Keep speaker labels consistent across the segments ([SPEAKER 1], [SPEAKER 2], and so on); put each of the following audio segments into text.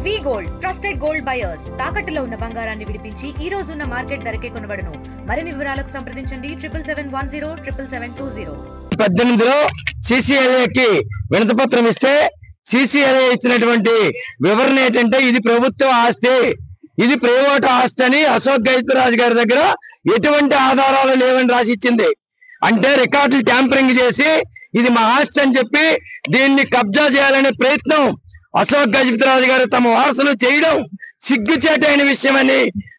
[SPEAKER 1] వి gold trusted gold buyers తాకట్టులో ఉన్న బంగారాన్ని విడిపించి ఈ రోజు ఉన్న మార్కెట్ ధరకే కొనబడును. మరిన్ని వివరాలకు సంప్రదించండి 7710
[SPEAKER 2] 18లో సిసిఎల్ఏకి వినతి పత్రం ఇస్తే సిసిఎల్ఏ ఇచ్చినటువంటి వివరణ ఏంటంటే ఇది ప్రభుత్వ ఆస్తి, ఇది ప్రైవేట్ ఆస్తి అని అశోక్ గజపతిరాజు గారి దగ్గర ఎటువంటి ఆధారాలు లేవని రాసి ఇచ్చింది. అంటే రికార్డులు ట్యాంపరింగ్ చేసి ఇది మా ఆస్తి అని చెప్పి దీన్ని కబ్జా చేయాలనే ప్రయత్నం అశోక్ గజపతిరాజు గారు తమ వారసులు చేయడం సిగ్గుచేటైన విషయం అని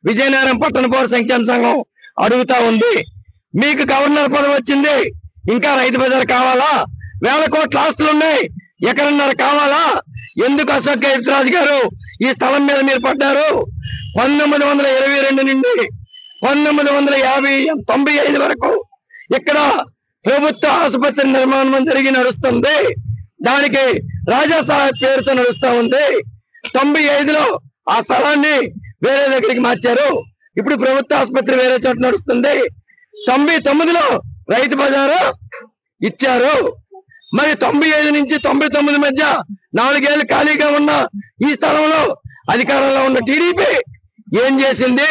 [SPEAKER 2] విజయనగరం పట్టణ పౌర సంక్షేమ సంఘం అడుగుతా ఉంది. మీకు గవర్నర్ పదవి వచ్చింది, ఇంకా రైతు బజార్ కావాలా? వేల కోట్ల ఆస్తులు ఉన్నాయి, ఎకరన్నర కావాలా? ఎందుకు అశోక్ గజపతిరాజు గారు ఈ స్థలం మీద మీరు పడ్డారు? 1922 నుండి 1995 వరకు ఇక్కడ ప్రభుత్వ ఆసుపత్రి నిర్మాణం జరిగి నడుస్తుంది. దానికి రాజా సాహెబ్ పేరుతో నడుస్తా ఉంది. 95లో ఆ స్థలాన్ని వేరే దగ్గరికి మార్చారు. ఇప్పుడు ప్రభుత్వ ఆసుపత్రి వేరే చోట నడుస్తుంది. 99లో రైతు బజారు ఇచ్చారు. మరి 95 నుంచి 99 మధ్య 4 ఏళ్ళు ఖాళీగా ఉన్న ఈ స్థలంలో అధికారంలో ఉన్న టీడీపీ ఏం చేసింది?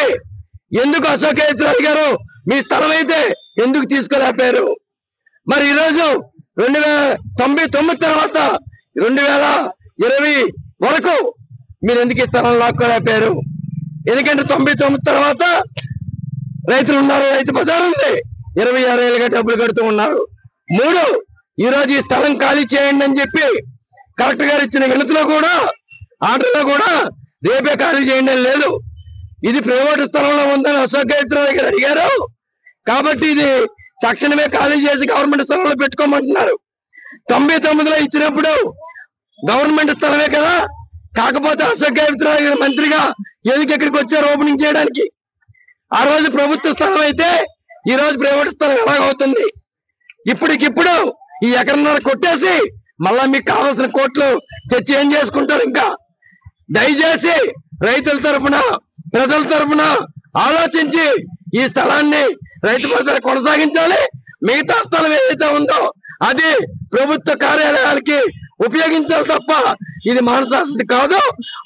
[SPEAKER 2] ఎందుకు అశోక్ గజపతిరాజు గారు మీ స్థలం అయితే ఎందుకు తీసుకోలేకపోయారు? మరి ఈరోజు 1999 తర్వాత 2020 వరకు మీరు ఎందుకు ఈ స్థలం లాక్కోలేకపోయారు? ఎందుకంటే 99 తర్వాత రైతులు ఉన్నారు, రైతు బజార్ ఉంది, 26 ఏళ్ళుగా డబ్బులు కడుతూ ఉన్నారు. 3 ఈరోజు ఈ స్థలం ఖాళీ చేయండి అని చెప్పి కలెక్టర్ గారు ఇచ్చిన వినతిలో కూడా ఆర్డర్లో కూడా రేపే ఖాళీ చేయండి అని లేదు. ఇది ప్రైవేట్ స్థలంలో ఉందని అశోక్ గజపతిరాజు గారు అడిగారు కాబట్టి ఇది తక్షణమే ఖాళీ చేసి గవర్నమెంట్ స్థలంలో పెట్టుకోమంటున్నారు. 99లో ఇచ్చినప్పుడు గవర్నమెంట్ స్థలమే కదా, కాకపోతే అశోక్ గజపతిరాజు గారు మంత్రిగా ఎందుకు ఇక్కడికి వచ్చారు ఓపెనింగ్ చేయడానికి? ఆ రోజు ప్రభుత్వ స్థలం అయితే ఈ రోజు ప్రైవేట్ స్థలం ఎలాగవుతుంది? ఇప్పటికిప్పుడు ఈ ఎకరన్నర కొట్టేసి మళ్ళా మీకు కావాల్సిన కోట్లు తెచ్చి ఏం చేసుకుంటారు? ఇంకా దయచేసి రైతుల తరఫున ప్రజల తరఫున ఆలోచించి ఈ స్థలాన్ని రైతు బజార్ కొనసాగించాలి. మిగతా స్థలం ఏదైతే ఉందో అది ప్రభుత్వ కార్యాలయాలకి ఉపయోగించాలి తప్ప ఇది మానసాస్తి కాదు,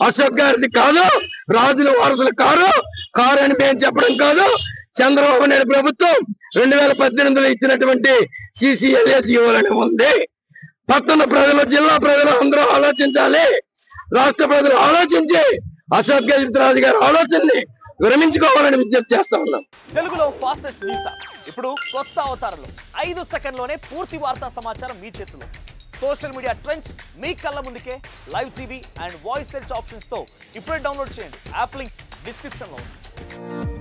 [SPEAKER 2] అశోక్ గారిది కాదు, రాజుల వారసులు కారు అని మేము చెప్పడం కాదు. చంద్రబాబు నాయుడు ప్రభుత్వం 2018లో ఇచ్చినటువంటి సిసిఎల్ఏ ఇవ్వాలని ఉంది. పట్టణ ప్రజలు, జిల్లా ప్రజలు అందరూ ఆలోచించాలి. రాష్ట్ర ప్రజలు ఆలోచించి అశోక్ గజపతిరాజు గారి ఆలోచనని విరమించుకోవాలని విజ్ఞప్తి చేస్తా ఉన్నాం.
[SPEAKER 3] తెలుగులో ఫాస్టెస్ట్ న్యూస్ ఇప్పుడు కొత్త అవతారంలో 5 సెకండ్లోనే పూర్తి వార్తా సమాచారం మీ చేతిలో. సోషల్ మీడియా ట్రెండ్స్ మీ కళ్ళ ముందుకే live TV and voice search options తో ఇప్పుడే డౌన్లోడ్ చేయండి. యాప్ లింక్ డిస్క్రిప్షన్ లో ఉంది.